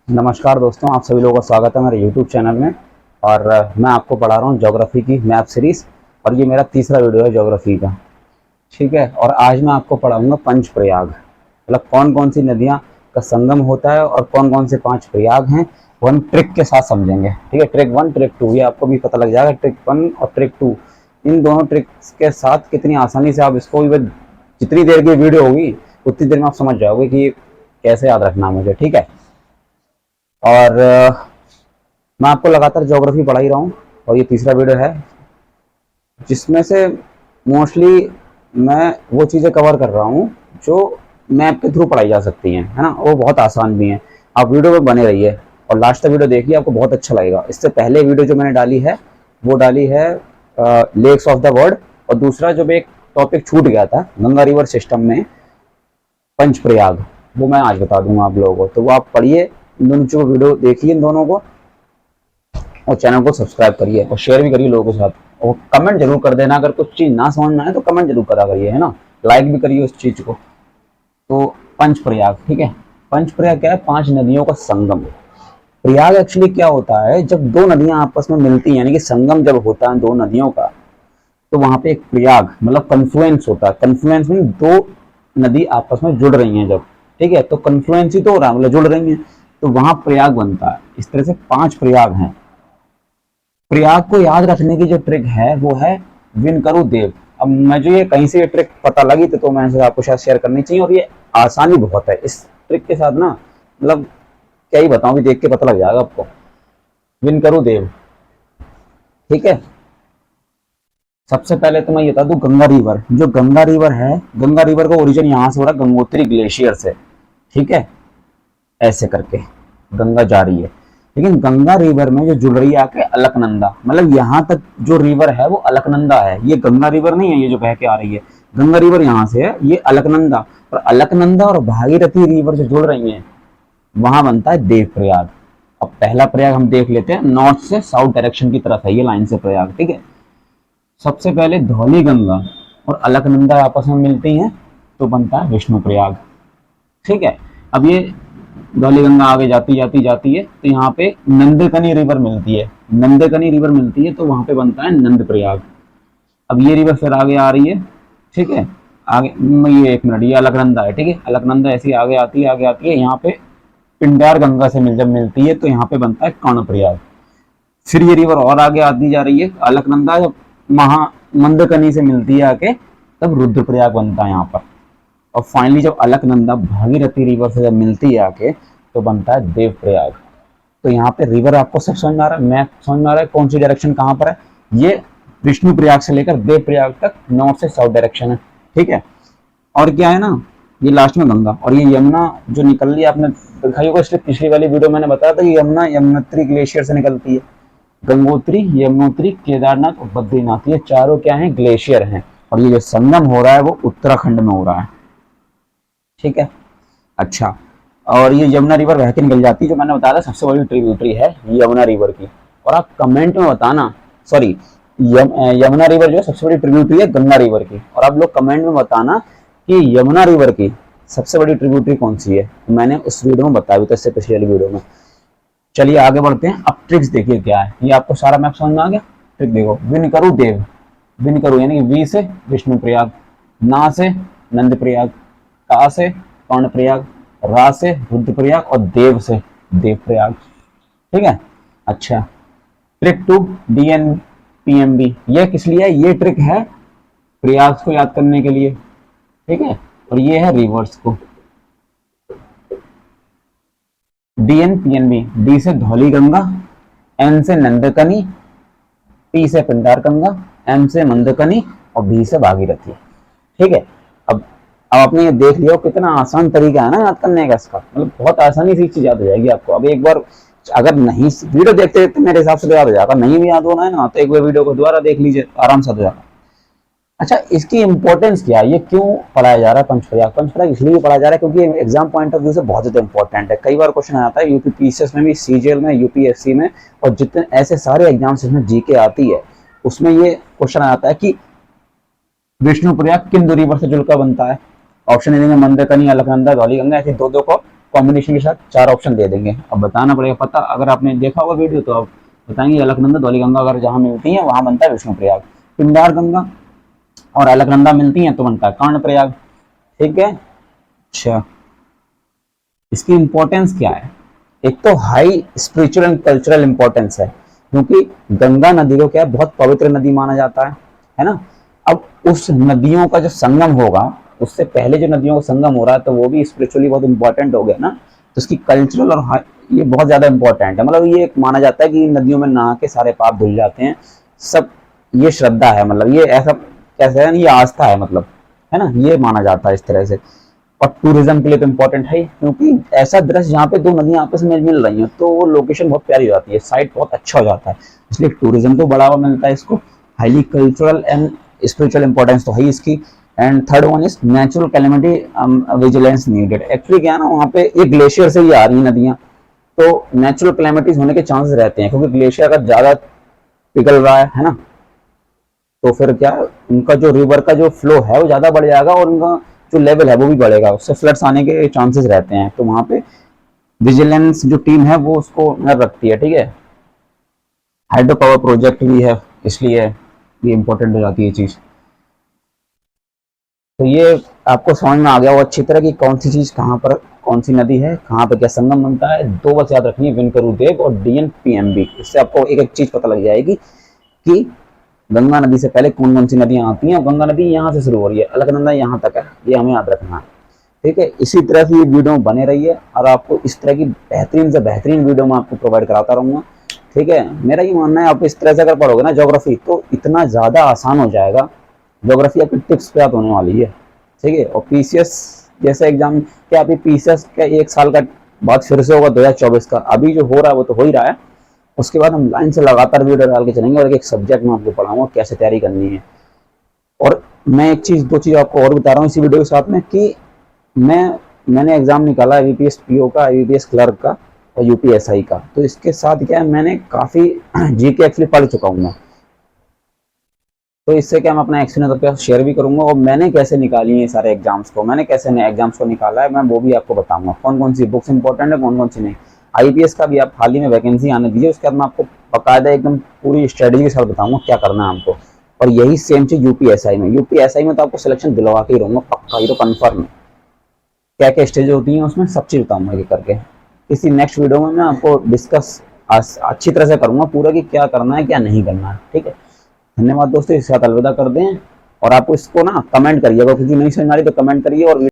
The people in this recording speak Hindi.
नमस्कार दोस्तों, आप सभी लोगों का स्वागत है मेरे YouTube चैनल में। और मैं आपको पढ़ा रहा हूँ ज्योग्राफी की मैप सीरीज। और ये मेरा तीसरा वीडियो है ज्योग्राफी का। ठीक है। और आज मैं आपको पढ़ाऊंगा पंचप्रयाग, मतलब कौन कौन सी नदियाँ का संगम होता है और कौन कौन से 5 प्रयाग हैं, वो हम ट्रिक के साथ समझेंगे। ठीक है, ट्रिक 1 ट्रिक 2, ये आपको भी पता लग जाएगा। ट्रिक 1 और ट्रिक 2, इन दोनों ट्रिक्स के साथ कितनी आसानी से आप इसको, जितनी देर की वीडियो होगी उतनी देर में आप समझ जाओगे कि कैसे याद रखना है मुझे। ठीक है। और मैं आपको लगातार ज्योग्राफी पढ़ा ही रहा हूँ और ये तीसरा वीडियो है जिसमें से मोस्टली मैं वो चीज़ें कवर कर रहा हूँ जो मैप के थ्रू पढ़ाई जा सकती हैं, है ना। वो बहुत आसान भी हैं। आप वीडियो में बने रहिए और लास्ट तक वीडियो देखिए, आपको बहुत अच्छा लगेगा। इससे पहले वीडियो जो मैंने डाली है वो डाली है लेक्स ऑफ द वर्ल्ड, और दूसरा जो एक टॉपिक छूट गया था गंगा रिवर सिस्टम में पंचप्रयाग, वो मैं आज बता दूंगा आप लोगों को। तो वो आप पढ़िए, इन दोनों चीज़ों को वीडियो देखिए इन दोनों को, और चैनल को सब्सक्राइब करिए और शेयर भी करिए लोगों के साथ। और कमेंट जरूर कर देना, अगर कुछ चीज़ ना समझ में आए तो कमेंट जरूर करा करिए, है ना। लाइक भी करिए उस चीज़ को। तो पंचप्रयाग, ठीक है। पंचप्रयाग क्या है? 5 नदियों का संगम। प्रयाग एक्चुअली क्या होता है? जब दो नदियां आपस में मिलती हैं, यानी कि संगम जब होता है दो नदियों का, तो वहां पे एक प्रयाग मतलब कन्फ्लुएंस होता है। कन्फ्लुएंस में दो नदी आपस में जुड़ रही हैं जब, ठीक है, तो कन्फ्लुएंस ही तो हो रहा है, मतलब जुड़ रही हैं, तो वहां प्रयाग बनता है। इस तरह से 5 प्रयाग हैं। प्रयाग को याद रखने की जो ट्रिक है वो है विन करो देव। अब मुझे ये कहीं से ये ट्रिक पता लगी तो मैंने आपको शायद शेयर करनी चाहिए। और ये आसानी बहुत है इस ट्रिक के साथ ना, मतलब क्या ही बताऊं, भी देख के पता लग जाएगा आपको। विन करो देव, ठीक है। सबसे पहले तो मैं ये बता दूं, गंगा रिवर, जो गंगा रिवर है, गंगा रिवर का ओरिजिन यहां से हो रहा है, गंगोत्री ग्लेशियर से, ठीक है। ऐसे करके गंगा जा रही है, लेकिन गंगा रिवर में जो जुड़ रही है आके अलकनंदा, मतलब यहाँ तक जो रिवर है वो अलकनंदा है। ये गंगा रिवर नहीं है, ये जो बह के आ रही है। गंगा रिवर यहाँ से है, ये अलकनंदा। और अलकनंदा और भागीरथी रिवर जो जुड़ रही हैं, वहां बनता है देवप्रयाग। अब पहला प्रयाग हम देख लेते हैं, नॉर्थ से साउथ डायरेक्शन की तरफ है ये लाइन से प्रयाग, ठीक है। सबसे पहले धौली गंगा और अलकनंदा आपस में मिलती हैं तो बनता है विष्णु प्रयाग, ठीक है। अब ये धौली गंगा आगे जाती जाती जाती है तो यहाँ पे नंदकनी रिवर मिलती है, नंदकनी रिवर मिलती है तो वहां पे बनता है नंद प्रयाग। अब ये रिवर फिर आगे आ रही है, ठीक है। आगे ये 1 मिनट, ये अलकनंदा है, ठीक है। अलकनंदा ऐसी आगे आती है, आगे आती है, यहाँ पे पिंडार गंगा से जब मिलती है तो यहाँ पे बनता है कर्णप्रयाग। फिर ये रिवर और आगे आती जा रही है, अलकनंदा जब महा मंदकनी से मिलती है आके, तब रुद्रप्रयाग बनता है यहाँ पर। और फाइनली जब अलकनंदा भागीरथी रिवर से जब मिलती है आके, तो बनता है देवप्रयाग। तो यहाँ पे रिवर आपको सब समझ में आ रहा है, मैप समझ में आ रहा है, कौन सी डायरेक्शन कहाँ पर है। ये विष्णु प्रयाग से लेकर देवप्रयाग तक नॉर्थ से साउथ डायरेक्शन है, ठीक है। और क्या है ना, ये लास्ट में गंगा, और ये यमुना जो निकल रही है, आपने दिखाई होगा, इसलिए पिछली वाली वीडियो मैंने बताया था कि यमुना यमुनोत्री ग्लेशियर से निकलती है। गंगोत्री, यमुनोत्री, केदारनाथ और बद्रीनाथ, ये चारों क्या है? ग्लेशियर हैं। और ये जो संगम हो रहा है वो उत्तराखंड में हो रहा है, ठीक है। अच्छा, और ये यमुना रिवर बह के निकल जाती है, जो मैंने बताया था सबसे बड़ी ट्रिब्यूटरी है यमुना रिवर की। और आप कमेंट में बताना, सॉरी, यमुना रिवर जो है सबसे बड़ी ट्रिब्यूटरी है गंगा रिवर की। और आप लोग कमेंट में बताना कि यमुना रिवर की सबसे बड़ी ट्रिब्यूटरी कौन सी है। मैंने उस वीडियो में बताया था, इससे पिछली वाली वीडियो में। चलिए आगे बढ़ते हैं। अब ट्रिक्स देखिए क्या है। ये आपको सारा मैप समझ में आ गया। ट्रिक देखो, विन करो देव, विन करो यानी कि वी से विष्णु प्रयाग, ना से नंद प्रयाग, का से कर्ण प्रयाग, रा से रुद्र प्रयाग और देव से देव प्रयाग, ठीक है। अच्छा, ट्रिक 2 DNPMB, यह किस लिए है? ये ट्रिक है प्रयाग को याद करने के लिए, ठीक है। और ये है रिवर्स को, DNPNB, डी से धौली गंगा, एन से नंदकनी, पी से पिंडार गंगा, एम से मंदकनी और बी से भागीरथी, ठीक है। अब आपने ये देख लिया कितना आसान तरीका है ना याद करने का इसका, मतलब बहुत आसानी से चीज याद हो जाएगी आपको। अब एक बार अगर नहीं वीडियो देखते देखते मेरे हिसाब से तो याद हो जाएगा, नहीं भी याद होना है ना तो एक बार वीडियो को दोबारा देख लीजिए, आराम से हो जाएगा। अच्छा, इसकी इंपॉर्टेंस क्या है? ये क्यों पढ़ाया जा रहा है पंचप्रयाग? पंचप्रयाग इसलिए पढ़ाया जा रहा है क्योंकि एग्जाम पॉइंट ऑफ व्यू से बहुत ज्यादा इंपॉर्टेंट है। कई बार क्वेश्चन आता है यूपीपीसीएस में भी, सीजीएल में, यूपीएससी में, और जितने ऐसे सारे एग्जाम्स जिसमें जीके आती है उसमें ये क्वेश्चन आता है कि विष्णु प्रयाग किन दो रिवर से जुड़कर बनता है। ऑप्शन ए में मंदकनी, अलकनंदा, धौली गंगा, ऐसे दो दो को कॉम्बिनेशन के साथ 4 ऑप्शन दे देंगे। अब बताना पड़ेगा, पता अगर आपने देखा होगा वीडियो तो आप बताएंगे अलकनंदा धौलीगंगा अगर जहाँ मिलती है वहां बनता है विष्णुप्रयाग, पिंडार गंगा और अलकनंदा मिलती है तो बनता है कर्णप्रयाग। ठीक है। अच्छा, इसकी इंपॉर्टेंस क्या है? एक तो high spiritual and cultural importance है, क्योंकि गंगा नदी को क्या है बहुत पवित्र नदी माना जाता है ना। अब उस नदियों का जो संगम होगा, उससे पहले जो नदियों का संगम हो रहा है तो वो भी स्पिरिचुअली बहुत इंपॉर्टेंट हो गया ना। तो इसकी कल्चरल और ये बहुत ज्यादा इंपॉर्टेंट है, मतलब ये माना जाता है कि नदियों में नहा के सारे पाप धुल जाते हैं सब। ये श्रद्धा है, मतलब ये ऐसा कैसे है, ये आस्था है, मतलब है ना, ये माना जाता है इस तरह से। और टूरिज्म के लिए तो इम्पोर्टेंट है, क्योंकि ऐसा दृश्य जहाँ पे 2 नदियां आपस में मिल रही हैं तो वो लोकेशन बहुत प्यारी हो जाती है, साइट बहुत अच्छा हो जाता है, इसलिए टूरिज्म को बढ़ावा मिलता है इसको। Highly cultural and spiritual importance तो है इसकी। And third one is natural calamity vigilance needed. Actually क्या है ना, वहाँ पे एक ग्लेशियर से ही आ रही नदियां, तो नेचुरल कैलेमिटीज होने के चांसेस रहते हैं, क्योंकि ग्लेशियर अगर ज्यादा पिघल रहा है ना, तो फिर क्या उनका जो रिवर का जो फ्लो है वो ज्यादा बढ़ जाएगा और उनका जो लेवल है वो भी बढ़ेगा, उससे फ्लड्स आने के चांसेस रहते हैं। तो वहां पे विजिलेंस जो टीम है वो उसको नजर रखती है। ठीक है। हाइड्रो पावर प्रोजेक्ट भी है, इसलिए ये इंपॉर्टेंट हो जाती है चीज। तो ये आपको समझ में आ गया वो अच्छी तरह की कौन सी चीज कहाँ पर, कौन सी नदी है, कहाँ पे क्या संगम बनता है। 2 बस याद रखनी है, विनकरू देव और DNPMB। इससे आपको एक एक चीज पता लग जाएगी कि गंगा नदी से पहले कौन कौन सी नदियां आती हैं। गंगा नदी यहाँ से शुरू हो रही है, अलकनंदा यहाँ तक है, ये हमें याद रखना है। ठीक है। इसी तरह से ये वीडियो बने रहिए और आपको इस तरह की बेहतरीन से बेहतरीन वीडियो मैं आपको प्रोवाइड कराता रहूंगा। ठीक है। मेरा ये मानना है आप इस तरह से अगर पढ़ोगे ना ज्योग्राफी तो इतना ज्यादा आसान हो जाएगा, ज्योग्राफी आपकी टिप्स पे याद होने वाली है। ठीक है। और PCS जैसा एग्जाम क्या, अभी PCS का 1 साल का बाद फिर से होगा 2024 का, अभी जो हो रहा है वो तो हो ही रहा है। उसके बाद हम लाइन से लगातार वीडियो डाल के चलेंगे और एक सब्जेक्ट में आपको पढ़ाऊंगा कैसे तैयारी करनी है। और मैं एक चीज 2 चीज आपको और बता रहा हूँ इसी वीडियो के साथ में कि मैंने एग्जाम निकाला IBPS PO का, IBPS क्लर्क का और UPSI का। तो इसके साथ क्या है, मैंने काफी GK एक्चुअली पढ़ चुका हूँ मैं। तो इससे क्या मैं अपना एक्सपीरियंस आपके साथ शेयर भी करूंगा और मैंने कैसे निकाली है सारे एग्जाम्स को, मैंने कैसे एग्जाम्स को निकाला है मैं वो भी आपको बताऊंगा, कौन कौन सी बुक्स इंपॉर्टेंट है, कौन कौन सी नहीं। IPS का भी आप हाल ही में वैकेंसी आने दीजिए, उसके बाद मैं आपको बाकायदा एकदम पूरी स्ट्रेटेजी के साथ बताऊंगा क्या करना है हमको। और यही सेम चीज UPSI में तो आपको सिलेक्शन दिलवा के ही रहूंगा पक्का, ये तो कन्फर्म है। क्या क्या स्टेज होती है उसमें सब चीज बताऊंगा ये करके। इसी नेक्स्ट वीडियो में मैं आपको डिस्कस अच्छी तरह से करूंगा पूरा कि क्या करना है क्या नहीं करना है। ठीक है। धन्यवाद दोस्तों, इसके साथ अलविदा कर दें। और आपको इसको ना कमेंट करिएगा, क्योंकि नहीं समझ आ रही तो कमेंट करिए और